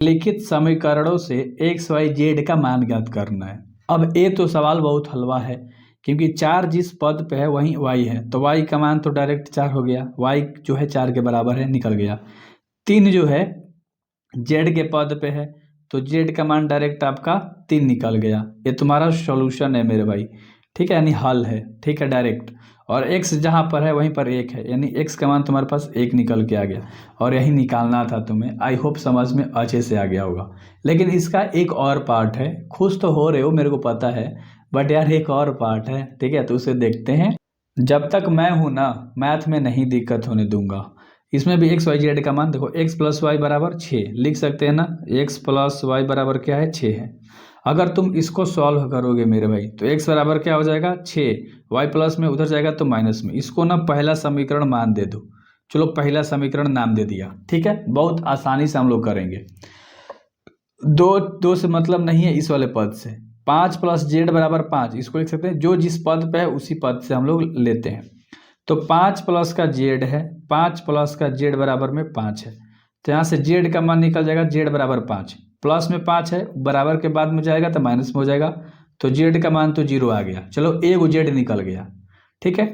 लिखित समीकरणों से एक्स वाई जेड का मान ज्ञात करना है। अब ये तो सवाल बहुत हलवा है, क्योंकि 4 जिस पद पे है वहीं y है, तो y का मान तो डायरेक्ट 4 हो गया, y जो है 4 के बराबर है, निकल गया। 3 जो है z के पद पे है, तो z का मान डायरेक्ट आपका 3 निकल गया। ये तुम्हारा सॉल्यूशन है मेरे भाई, ठीक है, यानी हल है, ठीक है, डायरेक्ट। और x जहाँ पर है वहीं पर 1 है, यानी x का मान तुम्हारे पास 1 निकल के आ गया, और यही निकालना था तुम्हें। आई होप समझ में अच्छे से आ गया होगा। लेकिन इसका एक और पार्ट है, खुश तो हो रहे हो मेरे को पता है, बट यार एक और पार्ट है, ठीक है, तो उसे देखते हैं। जब तक मैं हूं ना, मैथ में नहीं दिक्कत होने दूंगा। इसमें भी एक्स वाई जेड का मान देखो, एक्स प्लस वाई बराबर 6 लिख सकते हैं ना, एक्स प्लस वाई बराबर क्या है, 6 है। अगर तुम इसको सॉल्व करोगे मेरे भाई, तो एक्स बराबर क्या हो जाएगा, 6, वाई प्लस में उधर जाएगा तो माइनस में, इसको ना पहला समीकरण मान दे दो। चलो पहला समीकरण नाम दे दिया, ठीक है, बहुत आसानी से हम लोग करेंगे। दो से मतलब नहीं है इस वाले पद से। 5 प्लस जेड बराबर 5, इसको लिख सकते हैं, जो जिस पद पे है उसी पद से हम लोग लेते हैं। तो 5 प्लस का जेड है, 5 प्लस का जेड बराबर में 5 है, तो यहाँ से जेड का मान निकल जाएगा, जेड बराबर 5, प्लस में 5 है, बराबर के बाद में जाएगा तो माइनस में हो जाएगा, तो जेड का मान तो 0 आ गया। चलो एक जेड निकल गया, ठीक है।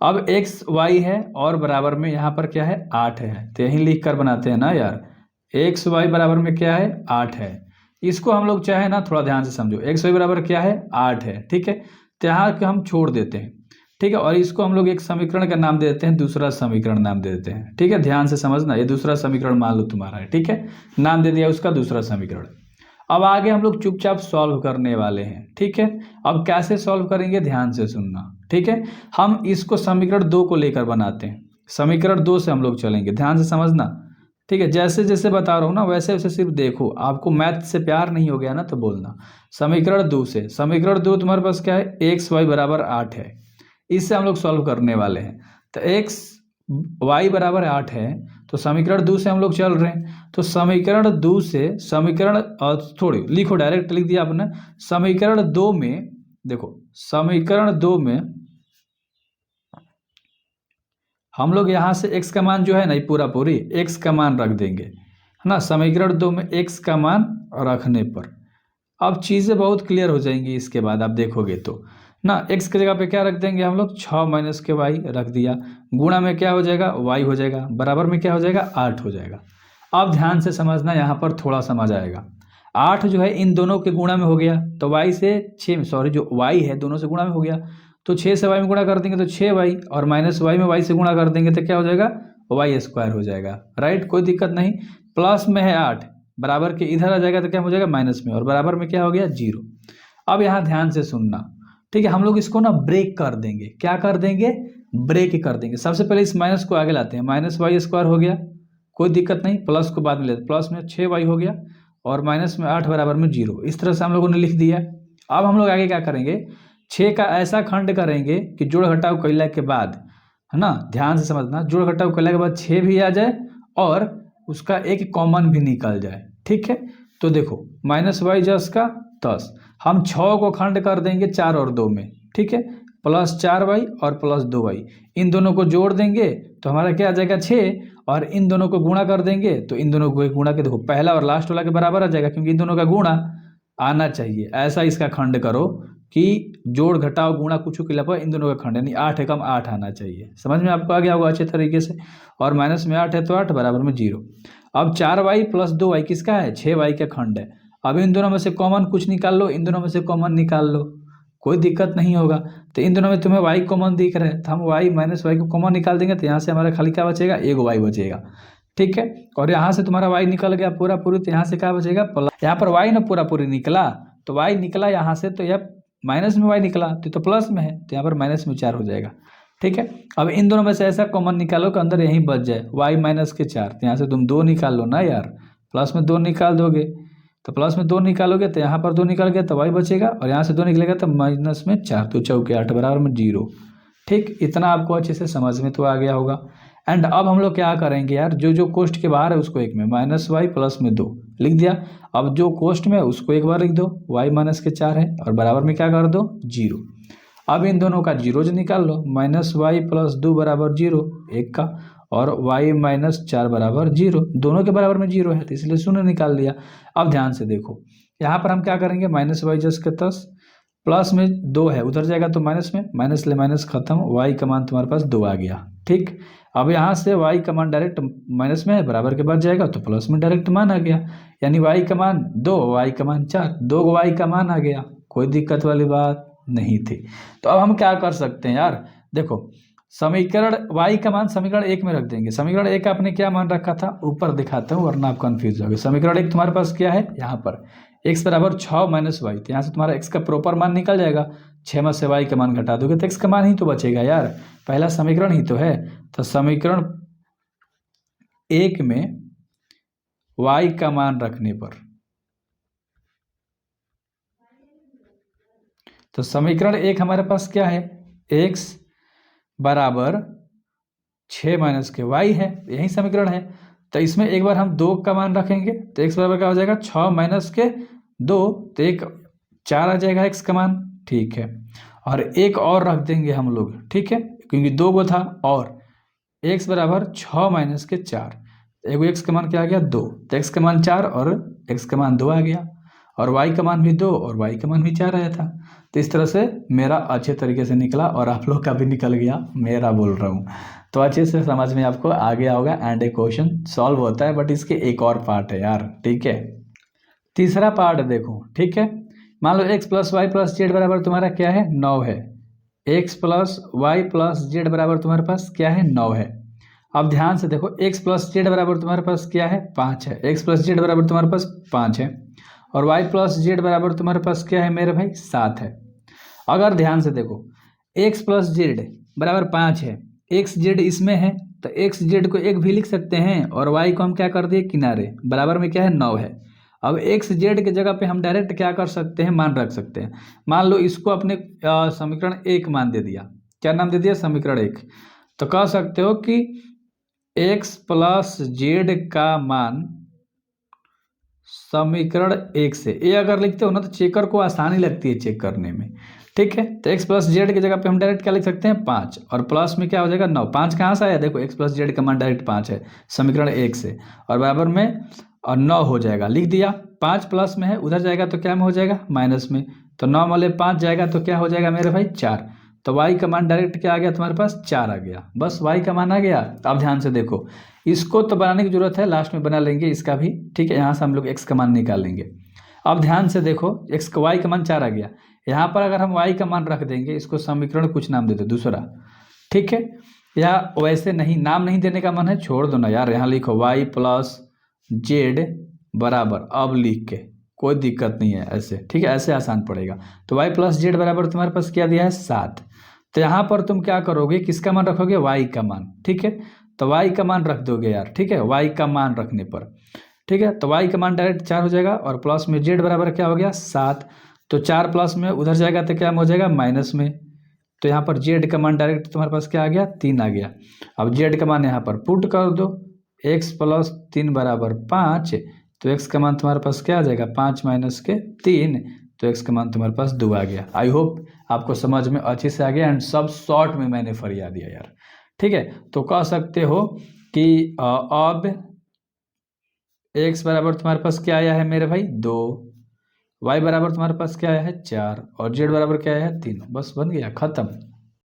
अब एक्स वाई है और बराबर में यहाँ पर क्या है, 8 है, तो यहीं लिख कर बनाते हैं ना यार, एक्स वाई बराबर में क्या है, 8 है। इसको हम लोग चाहे ना, थोड़ा ध्यान से समझो, एक्स वाई बराबर क्या है, 8 है, ठीक है, तो यहाँ के हम छोड़ देते हैं, ठीक है, और इसको हम लोग एक समीकरण का नाम दे देते हैं, दूसरा समीकरण नाम दे देते हैं, ठीक है, ध्यान से समझना, ये दूसरा समीकरण मान लो तुम्हारा है, ठीक है, नाम दे दिया उसका दूसरा समीकरण। अब आगे हम लोग चुपचाप सॉल्व करने वाले हैं, ठीक है। अब कैसे सॉल्व करेंगे, ध्यान से सुनना, ठीक है। हम इसको समीकरण 2 को लेकर बनाते हैं, समीकरण 2 से हम लोग चलेंगे, ध्यान से समझना, ठीक है। जैसे जैसे बता रहा हूँ ना, वैसे वैसे सिर्फ देखो, आपको मैथ से प्यार नहीं हो गया ना तो बोलना। समीकरण 2 से, समीकरण 2 तुम्हारे पास क्या है, एक्स वाई बराबर 8 है, इससे हम लोग सॉल्व करने वाले हैं। तो एक्स वाई बराबर 8 है, तो समीकरण 2 से हम लोग चल रहे हैं, तो समीकरण 2 से समीकरण थोड़ी लिखो, डायरेक्ट लिख दिया आपने। समीकरण 2 में देखो, समीकरण 2 में हम लोग यहाँ से x का मान जो है ना, ये पूरा पूरी x का मान रख देंगे, है ना, समीकरण 2 में x का मान रखने पर अब चीज़ें बहुत क्लियर हो जाएंगी। इसके बाद आप देखोगे तो ना, x की जगह पे क्या रख देंगे हम लोग, 6 माइनस के y रख दिया, गुणा में क्या हो जाएगा, y हो जाएगा, बराबर में क्या हो जाएगा, 8 हो जाएगा। अब ध्यान से समझना, यहाँ पर थोड़ा समझ आएगा। 8 जो है इन दोनों के गुणा में हो गया, तो y से 6, सॉरी जो y है दोनों से गुणा में हो गया, तो 6 से y में गुणा कर देंगे तो 6y, और माइनस y में y से गुणा कर देंगे तो क्या हो जाएगा, वाई स्क्वायर हो जाएगा, राइट, कोई दिक्कत नहीं। प्लस में है 8, बराबर के इधर आ जाएगा तो क्या हो जाएगा, माइनस में, और बराबर में क्या हो गया, 0। अब यहाँ ध्यान से सुनना, ठीक है, हम लोग इसको ना ब्रेक कर देंगे, क्या कर देंगे, ब्रेक कर देंगे। सबसे पहले इस माइनस को आगे लाते हैं, माइनस वाई स्क्वायर हो गया, कोई दिक्कत नहीं, प्लस को बाद में लेते, प्लस में 6y हो गया, और माइनस में 8 बराबर में 0, इस तरह से हम लोगों ने लिख दिया। अब हम लोग आगे क्या करेंगे, 6 का ऐसा खंड करेंगे कि जोड़ घटाव कैला के बाद, है ना, ध्यान से समझना, जोड़ घटाव कैला के बाद 6 भी आ जाए और उसका एक कॉमन भी निकल जाए, ठीक है। तो देखो माइनस वाई जस का 10, हम 6 को खंड कर देंगे 4 और 2 में, ठीक है, प्लस 4y और प्लस 2y, इन दोनों को जोड़ देंगे तो हमारा क्या आ जाएगा, 6, और इन दोनों को गुणा कर देंगे तो इन दोनों को गुणा के देखो, पहला और लास्ट वाला के बराबर आ जाएगा, क्योंकि इन दोनों का गुणा आना चाहिए। ऐसा इसका खंड करो कि जोड़ घटाव गुणा कुछ के अलावा इन दोनों का खंड, यानी 8 एकम 8 आना चाहिए। समझ में आपको आ गया होगा अच्छे तरीके से। और माइनस में 8 है तो 8 बराबर में 0। अब 4y प्लस 2y किसका है, 6y का खंड है। अब इन दोनों में से कॉमन कुछ निकाल लो, इन दोनों में से कॉमन निकाल लो, कोई दिक्कत नहीं होगा। तो इन दोनों में तुम्हें y कॉमन दिख रहा है, तो हम y माइनस वाई को कॉमन निकाल देंगे, तो यहाँ से हमारा खाली क्या बचेगा, एक y बचेगा, ठीक है। और यहाँ से तुम्हारा y निकल गया पूरा पूरी, तो यहाँ से क्या बचेगा, प्लस, यहाँ पर y ना पूरा पूरी निकला, तो y निकला यहाँ से, तो यह माइनस में y निकला तो प्लस में है, तो यहाँ पर माइनस में 4 हो जाएगा, ठीक है। अब इन दोनों में से ऐसा कॉमन निकालो कि अंदर यहीं बच जाए, y माइनस के 4, तो यहाँ से तुम 2 निकाल लो ना यार, प्लस में 2 निकाल दोगे, तो प्लस में 2 निकालोगे तो यहाँ पर 2 निकल गया तो y बचेगा, और यहाँ से 2 निकलेगा तो माइनस में 4, तो चौके 8 बराबर में 0, ठीक। इतना आपको अच्छे से समझ में तो आ गया होगा। एंड अब हम लोग क्या करेंगे यार, जो जो कोष्ट के बाहर है उसको एक में, माइनस वाई प्लस में 2 लिख दिया। अब जो कोष्ट में है उसको एक बार लिख दो, y माइनस के 4 है, और बराबर में क्या कर दो, 0। अब इन दोनों का जीरोज निकाल लो, माइनस वाई प्लस 2 बराबर 0, 1 का, और y माइनस 4 बराबर 0, दोनों के बराबर में 0 है तो इसलिए शून्य निकाल दिया। अब ध्यान से देखो, यहाँ पर हम क्या करेंगे, माइनस वाई जस के 10, प्लस में 2 है उधर जाएगा तो माइनस में, माइनस ले माइनस खत्म, y का मान तुम्हारे पास 2 आ गया। ठीक, अब यहाँ से y का मान डायरेक्ट माइनस में है, बराबर के बाद जाएगा तो प्लस में डायरेक्ट मान आ गया, यानी y का मान 2, y का मान 4, 2 y का मान आ गया, कोई दिक्कत वाली बात नहीं थी। तो अब हम क्या कर सकते हैं यार, देखो समीकरण y का मान समीकरण 1 में रख देंगे। समीकरण 1 का आपने क्या मान रखा था, ऊपर दिखाता हूँ वरना आप कंफ्यूज हो गए। समीकरण 1 तुम्हारे पास क्या है, यहाँ पर x बराबर 6 माइनस वाई, तो यहाँ से तुम्हारा x का प्रॉपर मान निकल जाएगा, 6 में से y का मान घटा दोगे तो x का मान ही तो बचेगा यार, पहला समीकरण ही तो है। तो समीकरण 1 में y का मान रखने पर, तो समीकरण 1 हमारे पास क्या है, x बराबर 6 माइनस के y है, यही समीकरण है। तो इसमें एक बार हम 2 का मान रखेंगे तो x बराबर क्या हो जाएगा, 6 माइनस के 2, तो 4 आ जाएगा x का मान। ठीक है, और एक और रख देंगे हम लोग, ठीक है, क्योंकि 2 को था, और x बराबर 6 माइनस के 4, एगो x का मान क्या आ गया 2, तो x का मान 4 और x का मान 2 आ गया, और y का मान भी 2 और y का मान भी 4 आया था। तो इस तरह से मेरा अच्छे तरीके से निकला और आप लोग का भी निकल गया, मेरा बोल रहा हूँ। तो अच्छे से समझ में आपको आ गया होगा, एंड ए क्वेश्चन सॉल्व होता है, बट इसके एक और पार्ट है यार, ठीक है। तीसरा पार्ट देखो, ठीक है, मान लो x plus y plus z बराबर तुम्हारा क्या है, 9 है। x plus y plus z बराबर तुम्हारे पास क्या है, 9 है। अब ध्यान से देखो, x प्लस जेड बराबर तुम्हारे पास क्या है, 5 है। x प्लस जेड बराबर तुम्हारे पास 5 है, और y प्लस जेड बराबर तुम्हारे पास क्या है मेरे भाई, 7 है। अगर ध्यान से देखो, x प्लस जेड बराबर 5 है, एक्स जेड इसमें है तो एक्स जेड को 1 भी लिख सकते हैं, और y को हम क्या कर दिए किनारे, बराबर में क्या है 9 है। अब एक्स जेड के जगह पे हम डायरेक्ट क्या कर सकते हैं, मान रख सकते हैं। मान लो इसको अपने समीकरण 1 मान दे दिया, क्या नाम दे दिया, समीकरण 1। तो कह सकते हो कि x प्लस जेड का मान समीकरण 1 से, ये अगर लिखते हो ना तो चेकर को आसानी लगती है चेक करने में, ठीक है। तो x प्लस जेड की जगह पे हम डायरेक्ट क्या लिख सकते हैं, 5, और प्लस में क्या हो जाएगा 9। 5 कहाँ से आया, देखो x प्लस जेड का मान डायरेक्ट 5 है समीकरण 1 से, और बराबर में और 9 हो जाएगा, लिख दिया। 5 प्लस में है, उधर जाएगा तो क्या में हो जाएगा, माइनस में, तो 9 वाले 5 जाएगा तो क्या हो जाएगा मेरे भाई 4। तो y का मान डायरेक्ट क्या आ गया तुम्हारे पास, 4 आ गया, बस y का मान आ गया। अब ध्यान से देखो, इसको तो बनाने की जरूरत है, लास्ट में बना लेंगे इसका भी, ठीक है। यहाँ से हम लोग x का मान निकाल लेंगे। अब ध्यान से देखो, x का y का मान 4 आ गया, यहाँ पर अगर हम y का मान रख देंगे, इसको समीकरण कुछ नाम देते दूसरा, ठीक है। या वैसे नहीं, नाम नहीं देने का मन है, छोड़ दो ना यार, यहाँ लिखो y प्लस जेड बराबर, अब लिख के कोई दिक्कत नहीं है ऐसे, ठीक है, ऐसे आसान पड़ेगा। तो y प्लस जेड बराबर तुम्हारे पास क्या दिया है, 7। तो यहाँ पर तुम क्या करोगे, किसका मान रखोगे, y का मान, ठीक है। तो y का मान रख दोगे यार, ठीक है, y का मान रखने पर, ठीक है, तो y का मान डायरेक्ट 4 हो जाएगा, और प्लस में z बराबर क्या हो गया 7, तो 4 प्लस में उधर जाएगा तो क्या हो जाएगा माइनस में, तो यहाँ पर z का मान डायरेक्ट तुम्हारे पास क्या आ गया, 3 आ गया। अब z का मान यहाँ पर पुट कर दो, x प्लस 3 बराबर 5, तो x का मान तुम्हारे पास क्या आ जाएगा, 5 माइनस के 3, तो x का मान तुम्हारे पास 2 आ गया। आई होप आपको समझ में अच्छे से आ गया, एंड सब शॉर्ट में मैंने फरिया दिया यार, ठीक है। तो कह सकते हो कि अब x बराबर तुम्हारे पास क्या आया है मेरे भाई 2, y बराबर तुम्हारे पास क्या आया है 4, और z बराबर क्या आया है 3, बस बन गया, खत्म।